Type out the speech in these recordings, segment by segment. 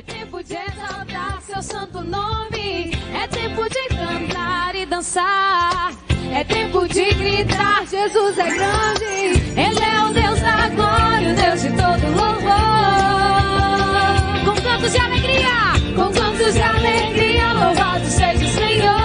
É tempo de exaltar seu santo nome. É tempo de cantar e dançar. É tempo de gritar, Jesus é grande. Ele é o Deus da glória, o Deus de todo louvor. Com cantos de alegria, com cantos de alegria, louvado seja o Senhor.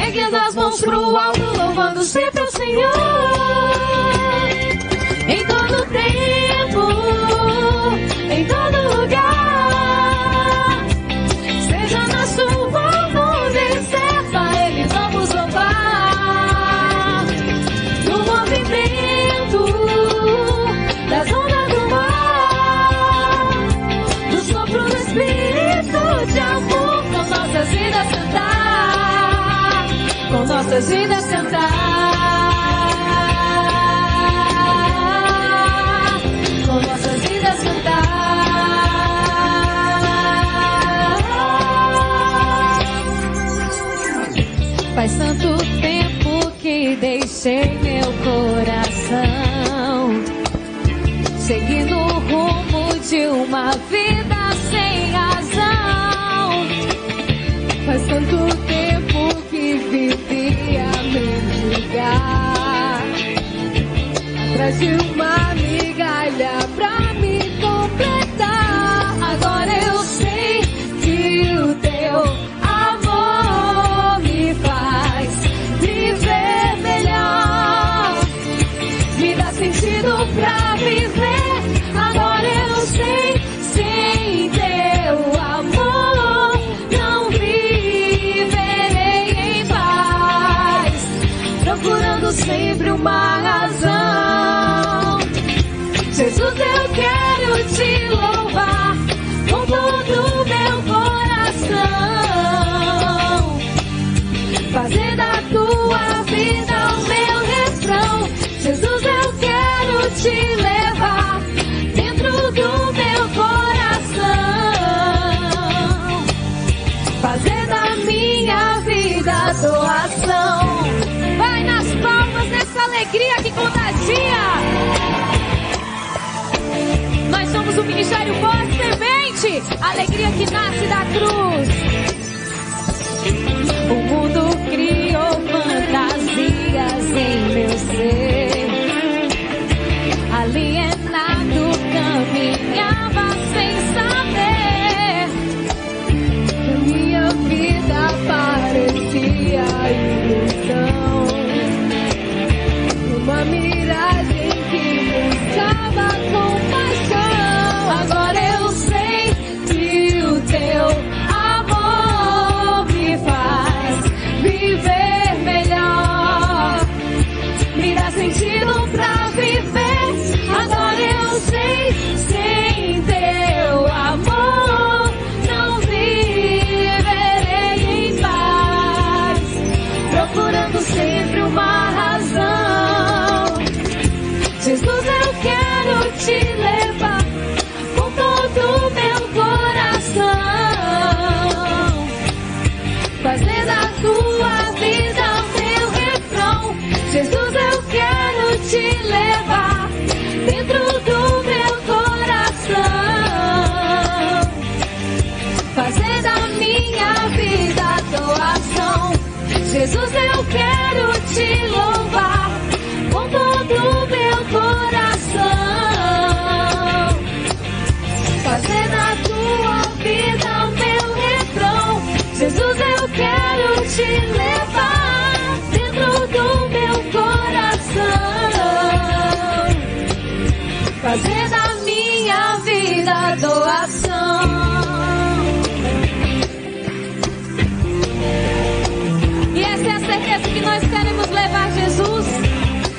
Erguendo as mãos pro alto, louvando sempre o Senhor. Em todo tempo, em todo lugar, seja na chuva, no deserto, a Ele vamos louvar. No movimento das ondas do mar, no sopro do Espírito de amor, com nossas vidas cantar, com nossas vidas cantar. Faz tanto tempo que deixei meu coração seguindo o rumo de uma vida sem razão. Faz tanto tempo que vivi a mendigar atrás de uma migalha pra me completar. Agora eu sei que o teu amor me faz viver melhor, me dá sentido pra viver. Agora eu sei, sem teu amor não viverei em paz, procurando sempre uma razão. Jesus, eu quero te louvar com todo o meu coração, fazer da tua vida o meu refrão. Jesus, eu quero te levar dentro do meu coração, fazer da minha vida doação. Vai nas palmas, nessa alegria que contagia. Nós somos o Ministério Voz Semente, alegria que nasce da cruz. O mundo criou fantasias em meu ser, alienado caminhava sem saber que minha vida parecia ilusão, uma miragem que buscava compaixão. Agora eu sei que o teu amor me faz viver melhor, me dá sentido pra viver. Agora eu sei, sem teu amor não viverei em paz, procurando sempre uma razão. Jesus, eu quero te levar com todo o meu coração, fazer da tua vida o meu refrão. Jesus, eu quero te levar dentro do meu coração, fazer da minha vida doação. Jesus, eu quero te louvar com todo o meu coração, fazer da tua vida o meu refrão. Jesus, eu quero te levar dentro do meu coração, fazer da minha vida doação. E essa é a certeza que nós queremos levar Jesus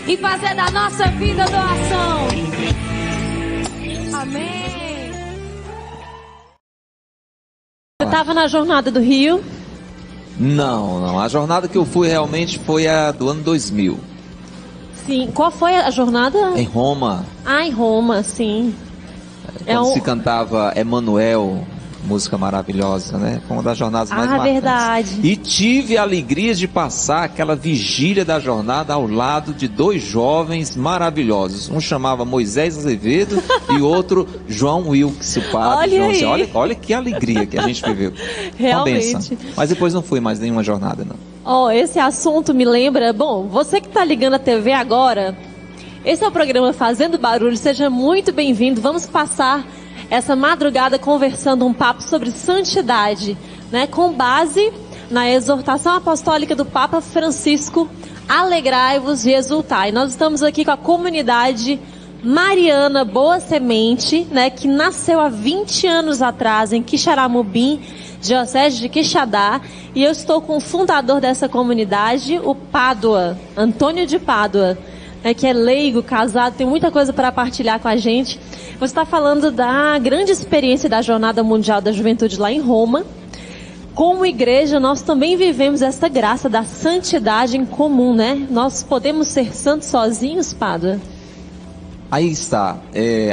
e fazer da nossa vida doação. Amém. Você estava na Jornada do Rio? Não. A jornada que eu fui realmente foi a do ano 2000. Sim. Qual foi a jornada? Em Roma. Ah, em Roma, sim. Quando se cantava Emanuel, Música maravilhosa, né? Foi uma das jornadas mais marcantes. Verdade. E tive a alegria de passar aquela vigília da jornada ao lado de 2 jovens maravilhosos. Um chamava Moisés Azevedo e outro João Wilkes, o padre. Olha que alegria que a gente viveu. Realmente. Mas depois não fui mais nenhuma jornada, não. Esse assunto me lembra... Bom, você que está ligando a TV agora, esse é o programa Fazendo Barulho, seja muito bem-vindo. Vamos passar essa madrugada conversando um papo sobre santidade, né, com base na exortação apostólica do Papa Francisco, alegrai-vos e exultai. Nós estamos aqui com a comunidade Mariana Boa Semente, né, que nasceu há 20 anos atrás em Quixaramubim, Diocese de Quixadá, e eu estou com o fundador dessa comunidade, o Pádua, Antônio de Pádua, que é leigo, casado, tem muita coisa para partilhar com a gente. Você está falando da grande experiência da Jornada Mundial da Juventude lá em Roma. Como igreja, nós também vivemos essa graça da santidade em comum, né? Nós podemos ser santos sozinhos, Pádua? Aí está,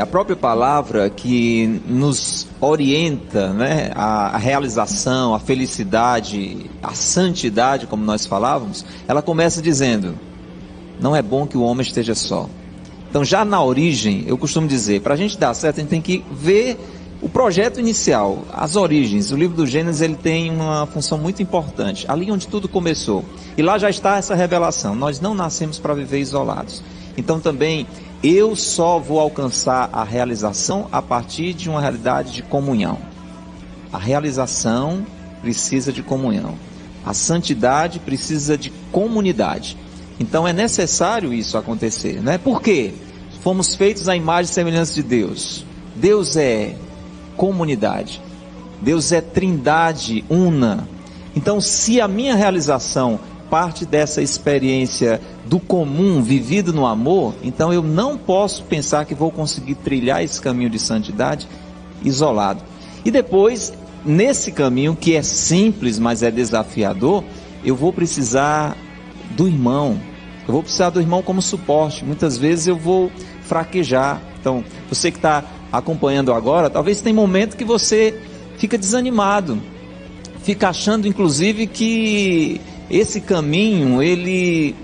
a própria palavra que nos orienta, né, a realização, a felicidade, a santidade, como nós falávamos, ela começa dizendo: não é bom que o homem esteja só. Então, já na origem, eu costumo dizer, para a gente dar certo, a gente tem que ver o projeto inicial, as origens. O livro do Gênesis, ele tem uma função muito importante, ali onde tudo começou. E lá já está essa revelação: nós não nascemos para viver isolados. Então, também, eu só vou alcançar a realização a partir de uma realidade de comunhão. A realização precisa de comunhão. A santidade precisa de comunidade. Então é necessário isso acontecer, né? Por quê? Fomos feitos à imagem e semelhança de Deus. Deus é comunidade. Deus é trindade una. Então, se a minha realização parte dessa experiência do comum vivido no amor, então eu não posso pensar que vou conseguir trilhar esse caminho de santidade isolado. E depois, nesse caminho que é simples, mas é desafiador, eu vou precisar do irmão. Eu vou precisar do irmão como suporte. Muitas vezes eu vou fraquejar. Então, você que está acompanhando agora, talvez tenha momento que você fica desanimado, fica achando inclusive que esse caminho, ele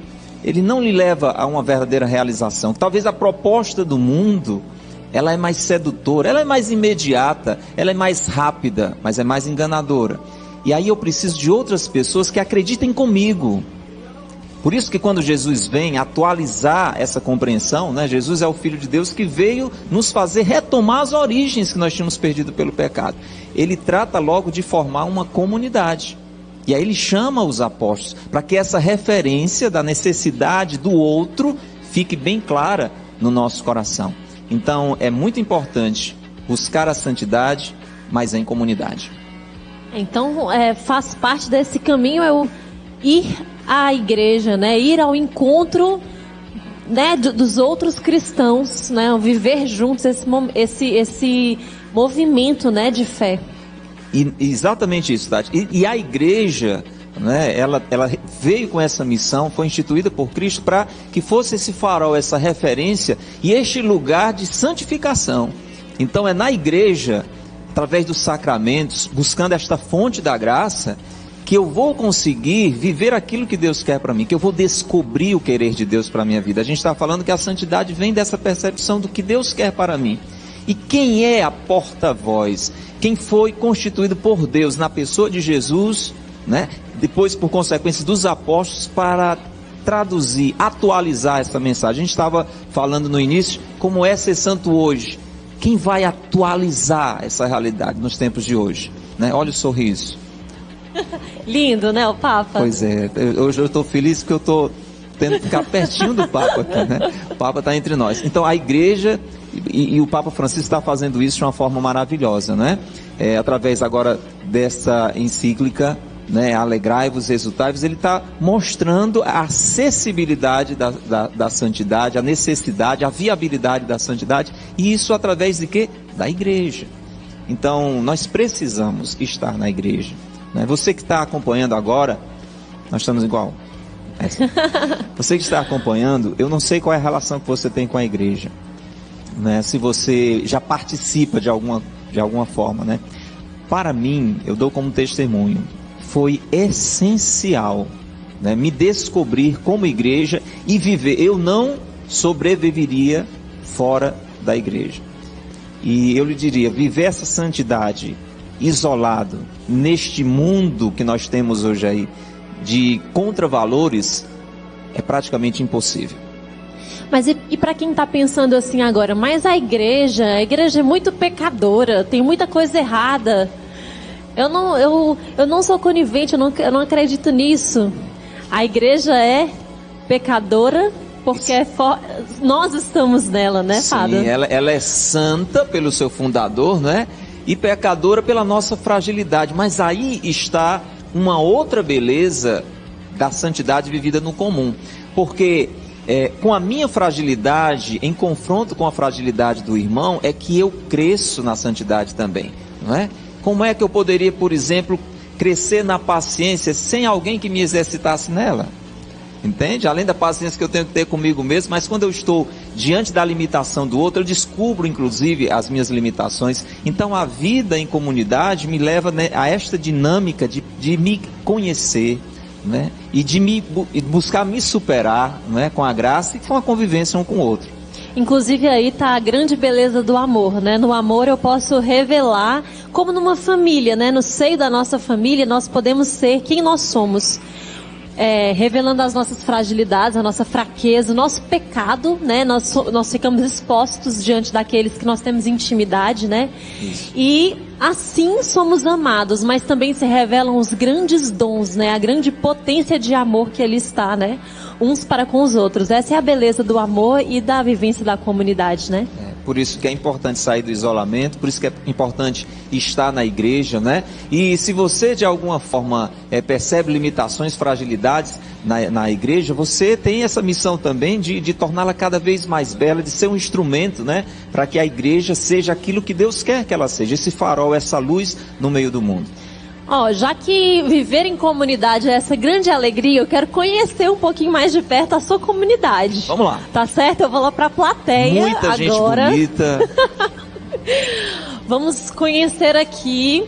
não lhe leva a uma verdadeira realização. Talvez a proposta do mundo, ela é mais sedutora, ela é mais imediata, ela é mais rápida, mas é mais enganadora. E aí eu preciso de outras pessoas que acreditem comigo. Por isso que quando Jesus vem atualizar essa compreensão, né, Jesus é o Filho de Deus que veio nos fazer retomar as origens que nós tínhamos perdido pelo pecado. Ele trata logo de formar uma comunidade. E aí ele chama os apóstolos para que essa referência da necessidade do outro fique bem clara no nosso coração. Então é muito importante buscar a santidade, mas em comunidade. Então faz parte desse caminho eu ir à igreja, né? Ir ao encontro, né, dos outros cristãos, né? Viver juntos esse movimento, né, de fé. E exatamente isso, Tati. E a igreja, né, ela veio com essa missão, foi instituída por Cristo para que fosse esse farol, essa referência e este lugar de santificação. Então é na igreja, através dos sacramentos, buscando esta fonte da graça, que eu vou conseguir viver aquilo que Deus quer para mim, que eu vou descobrir o querer de Deus para a minha vida. A gente está falando que a santidade vem dessa percepção do que Deus quer para mim. E quem é a porta-voz? Quem foi constituído por Deus na pessoa de Jesus, né? Depois por consequência dos apóstolos, para traduzir, atualizar essa mensagem. A gente estava falando no início como é ser santo hoje. Quem vai atualizar essa realidade nos tempos de hoje, né? Olha o sorriso. Lindo, né, o Papa? Pois é, hoje eu estou feliz porque eu estou tendo que ficar pertinho do Papa aqui, né? O Papa está entre nós. Então a igreja e o Papa Francisco está fazendo isso de uma forma maravilhosa, né? Através agora dessa encíclica, né, alegrai-vos, exultai-vos, ele está mostrando a acessibilidade da santidade, a necessidade, a viabilidade da santidade, e isso através de quê? Da igreja. Então nós precisamos estar na igreja. Você que está acompanhando agora, nós estamos igual. Você que está acompanhando, eu não sei qual é a relação que você tem com a igreja, né? Se você já participa de alguma forma, né? para mim, eu dou como testemunho, foi essencial, né, me descobrir como igreja e viver. Eu não sobreviveria fora da igreja. E eu lhe diria, viver essa santidade isolado neste mundo que nós temos hoje aí, de contravalores, é praticamente impossível. Mas e para quem está pensando assim agora, mas a igreja é muito pecadora, tem muita coisa errada. Eu não sou conivente, eu não acredito nisso. A igreja é pecadora porque nós estamos nela, né, Fábio? Sim, ela é santa pelo seu fundador, né? E pecadora pela nossa fragilidade. Mas aí está uma outra beleza da santidade vivida no comum. Porque com a minha fragilidade, em confronto com a fragilidade do irmão, é que eu cresço na santidade também, não é? Como é que eu poderia, por exemplo, crescer na paciência sem alguém que me exercitasse nela? Entende? Além da paciência que eu tenho que ter comigo mesmo, mas quando eu estou diante da limitação do outro, eu descubro, inclusive, as minhas limitações. Então, a vida em comunidade me leva, né, a esta dinâmica de me conhecer, né, e de buscar me superar, né, com a graça e com a convivência um com o outro. Inclusive aí está a grande beleza do amor, né? No amor eu posso revelar, como numa família, né? No seio da nossa família nós podemos ser quem nós somos. Revelando as nossas fragilidades, a nossa fraqueza, o nosso pecado, né? Nós ficamos expostos diante daqueles que nós temos intimidade, né? Isso. E assim somos amados, mas também se revelam os grandes dons, né? A grande potência de amor que ele está, né? Uns para com os outros. Essa é a beleza do amor e da vivência da comunidade, né? Por isso que é importante sair do isolamento, por isso que é importante estar na igreja, né? E se você de alguma forma percebe limitações, fragilidades na igreja, você tem essa missão também de torná-la cada vez mais bela, de ser um instrumento, né? Para que a igreja seja aquilo que Deus quer que ela seja, esse farol, essa luz no meio do mundo. Já que viver em comunidade é essa grande alegria, eu quero conhecer um pouquinho mais de perto a sua comunidade. Vamos lá. Tá certo? Eu vou lá pra plateia Muita agora. Gente bonita. Vamos conhecer aqui.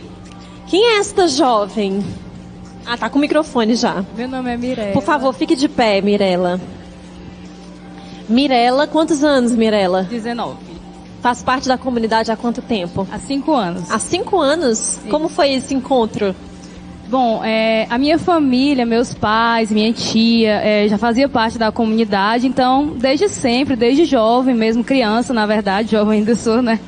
Quem é esta jovem? Tá com o microfone já. Meu nome é Mirela. Por favor, fique de pé, Mirela. Mirela, quantos anos, Mirela? 19. Faz parte da comunidade há quanto tempo? Há 5 anos. Há 5 anos? Sim. Como foi esse encontro? Bom, a minha família, meus pais, minha tia, já fazia parte da comunidade, então, desde sempre, desde jovem, mesmo criança, na verdade, jovem ainda sou, né?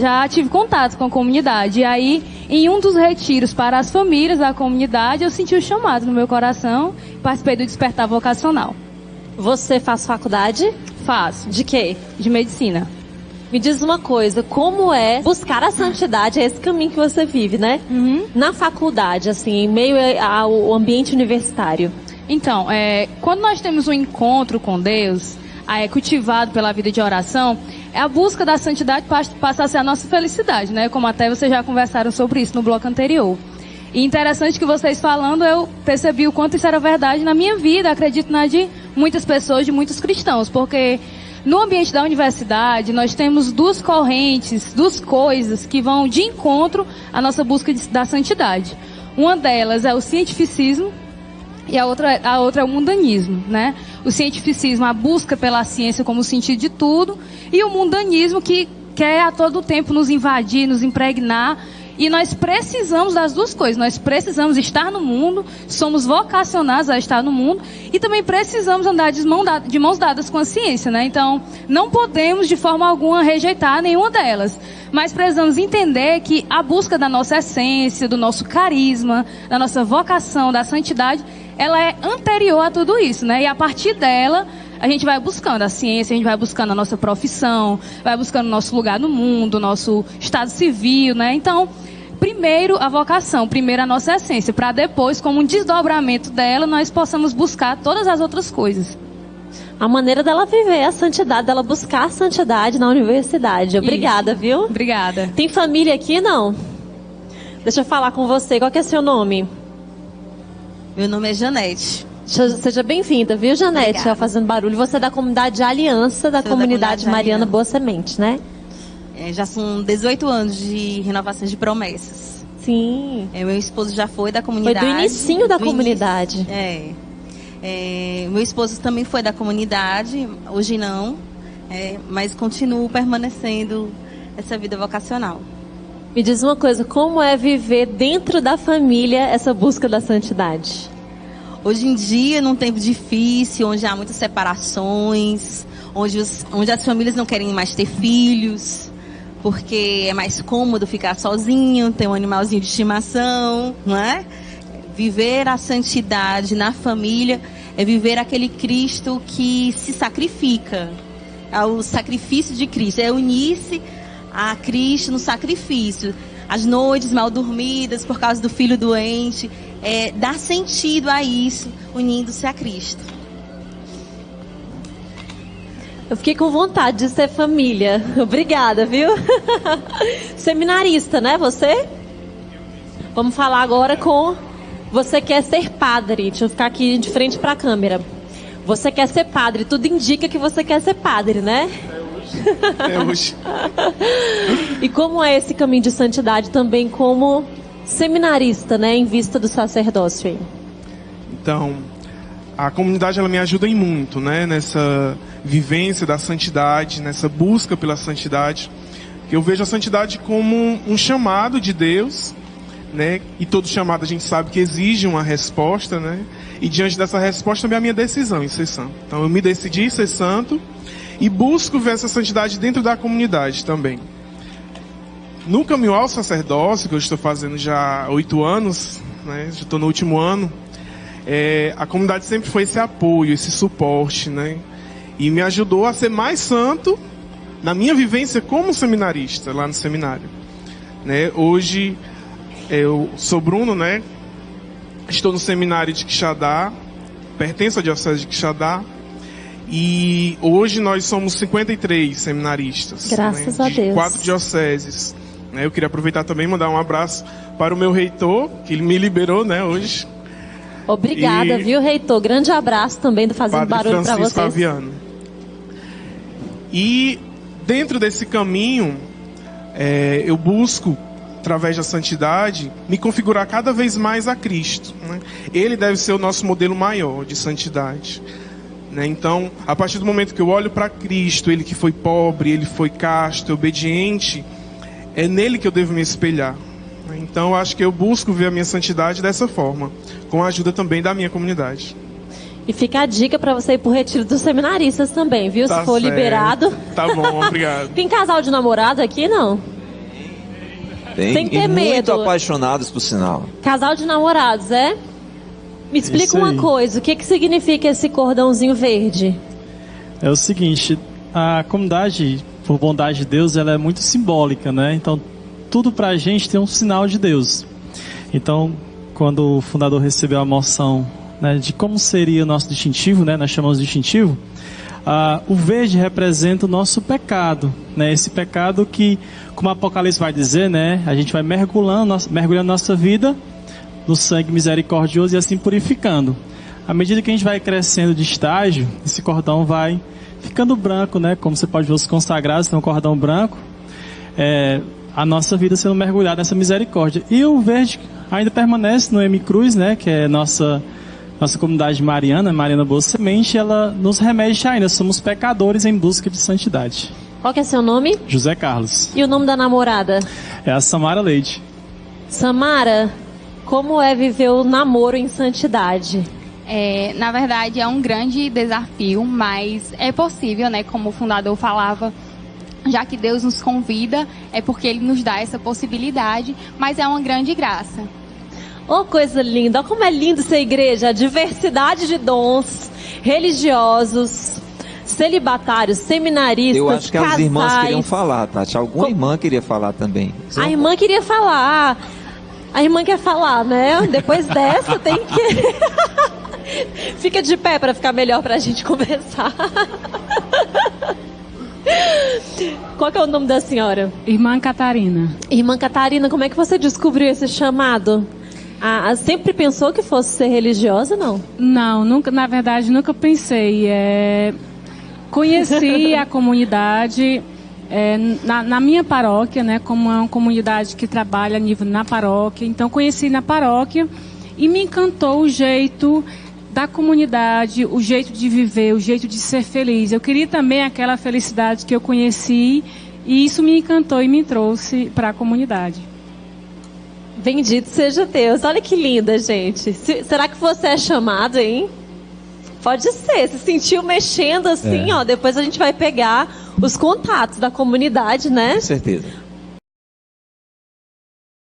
Já tive contato com a comunidade. E aí, em um dos retiros para as famílias da comunidade, eu senti o chamado no meu coração e participei do Despertar Vocacional. Você faz faculdade? Faço. De quê? De medicina. Me diz uma coisa, como é buscar a santidade, é esse caminho que você vive, né? Uhum. Na faculdade, assim, em meio ao ambiente universitário. Então, quando nós temos um encontro com Deus, cultivado pela vida de oração, a busca da santidade passa a ser a nossa felicidade, né? Como até vocês já conversaram sobre isso no bloco anterior. E interessante que vocês falando, eu percebi o quanto isso era verdade na minha vida, acredito na de muitas pessoas, de muitos cristãos, porque no ambiente da universidade, nós temos duas correntes, duas coisas que vão de encontro à nossa busca da santidade. Uma delas é o cientificismo e a outra é o mundanismo, né? O cientificismo, a busca pela ciência como o sentido de tudo, e o mundanismo que quer a todo tempo nos invadir, nos impregnar. E nós precisamos das duas coisas. Nós precisamos estar no mundo, somos vocacionados a estar no mundo, e também precisamos andar de mãos dadas com a ciência, né? Então, não podemos de forma alguma rejeitar nenhuma delas. Mas precisamos entender que a busca da nossa essência, do nosso carisma, da nossa vocação, da santidade, ela é anterior a tudo isso, né? E a partir dela, a gente vai buscando a ciência, a gente vai buscando a nossa profissão, vai buscando o nosso lugar no mundo, o nosso estado civil, né? Então, primeiro a vocação, primeiro a nossa essência, para depois, como um desdobramento dela, nós possamos buscar todas as outras coisas. A maneira dela viver a santidade, dela buscar a santidade na universidade. Obrigada, Isso. Viu? Obrigada. Tem família aqui, não? Deixa eu falar com você. Qual que é seu nome? Meu nome é Janete. Seja bem-vinda, viu, Janete? Fazendo barulho. Você é da comunidade Aliança, da comunidade Mariana Boa Semente, né? Já são 18 anos de renovação de promessas. Sim. Meu esposo já foi da comunidade. Foi do inicinho da comunidade. Meu esposo também foi da comunidade, hoje não, mas continuo permanecendo essa vida vocacional. Me diz uma coisa, como é viver dentro da família essa busca da santidade? Hoje em dia, num tempo difícil, onde há muitas separações, onde as famílias não querem mais ter filhos, porque é mais cômodo ficar sozinho, ter um animalzinho de estimação, não é? Viver a santidade na família é viver aquele Cristo que se sacrifica. É o sacrifício de Cristo, é unir-se a Cristo no sacrifício. As noites mal dormidas por causa do filho doente, dar sentido a isso, unindo-se a Cristo. Eu fiquei com vontade de ser família. Obrigada, viu? Seminarista, né, você? Vamos falar agora com... Você quer ser padre. Deixa eu ficar aqui de frente para a câmera. Você quer ser padre. Tudo indica que você quer ser padre, né? É hoje. E como é esse caminho de santidade também como seminarista, né? Em vista do sacerdócio aí? Então, a comunidade ela me ajuda em muito, né? Nessa vivência da santidade, nessa busca pela santidade. Eu vejo a santidade como um chamado de Deus, né? E todo chamado a gente sabe que exige uma resposta, né? E diante dessa resposta também é a minha decisão em ser santo. Então eu me decidi em ser santo e busco ver essa santidade dentro da comunidade também. No caminho ao sacerdócio, que eu estou fazendo já há 8 anos, né? Já estou no último ano, a comunidade sempre foi esse apoio, esse suporte, né? E me ajudou a ser mais santo na minha vivência como seminarista lá no seminário, né? Hoje eu sou Bruno, né? Estou no seminário de Quixadá, pertenço à diocese de Quixadá, e hoje nós somos 53 seminaristas. Graças né? a Deus. 4 dioceses. Né? Eu queria aproveitar também e mandar um abraço para o meu reitor, que ele me liberou, né, hoje. Obrigada, viu, reitor? Grande abraço também do Fazendo Padre Barulho para Francisco vocês. Aviano. E dentro desse caminho, eu busco, através da santidade, me configurar cada vez mais a Cristo. Né? Ele deve ser o nosso modelo maior de santidade. Né? Então, a partir do momento que eu olho para Cristo, ele que foi pobre, ele foi casto, obediente, é nele que eu devo me espelhar. Né? Então, eu acho que eu busco ver a minha santidade dessa forma, com a ajuda também da minha comunidade. E fica a dica para você ir pro retiro dos seminaristas também, viu? Tá Se for certo. liberado. Tá bom, obrigado. Tem casal de namorado aqui, não? Sem ter e muito medo. apaixonados, por sinal. Casal de namorados, é? Me explica Isso uma aí. coisa, o que significa esse cordãozinho verde? É o seguinte, a comunidade, por bondade de Deus, ela é muito simbólica, né? Então, tudo pra gente tem um sinal de Deus. Então, quando o fundador recebeu a moção, né, de como seria o nosso distintivo, né? Nós chamamos de distintivo. O verde representa o nosso pecado, né? Esse pecado que, como o Apocalipse vai dizer, né? A gente vai mergulhando nossa vida no sangue misericordioso e assim purificando. À medida que a gente vai crescendo de estágio, esse cordão vai ficando branco, né? Como você pode ver os consagrados, tem um cordão branco. A nossa vida sendo mergulhada nessa misericórdia. E o verde ainda permanece no M Cruz, né? Que é nossa comunidade mariana, Mariana Boa Semente, ela nos remete ainda. Somos pecadores em busca de santidade. Qual que é seu nome? José Carlos. E o nome da namorada? É a Samara Leite. Samara, como é viver o namoro em santidade? Na verdade, é um grande desafio, mas é possível, né? Como o fundador falava, já que Deus nos convida, é porque Ele nos dá essa possibilidade, mas é uma grande graça. Oh, coisa linda! Olha como é lindo ser igreja. A diversidade de dons religiosos, celibatários, seminaristas, Eu acho que casais. as irmãs queriam falar, Tati. Alguma irmã queria falar também. A irmã queria falar. A irmã quer falar, né? Depois dessa tem que... Fica de pé para ficar melhor pra gente conversar. Qual que é o nome da senhora? Irmã Catarina. Irmã Catarina, como é que você descobriu esse chamado? Sempre pensou que fosse ser religiosa, não? Não, nunca, na verdade, nunca pensei. Conheci a comunidade na minha paróquia, né, como é uma comunidade que trabalha a nível na paróquia. Então, conheci na paróquia e me encantou o jeito da comunidade, o jeito de viver, o jeito de ser feliz. Eu queria também aquela felicidade que eu conheci e isso me encantou e me trouxe para a comunidade. Bendito seja Deus. Olha que linda, gente. Será que você é chamado, hein? Pode ser. Se sentiu mexendo assim, ó. Depois a gente vai pegar os contatos da comunidade, né? Com certeza.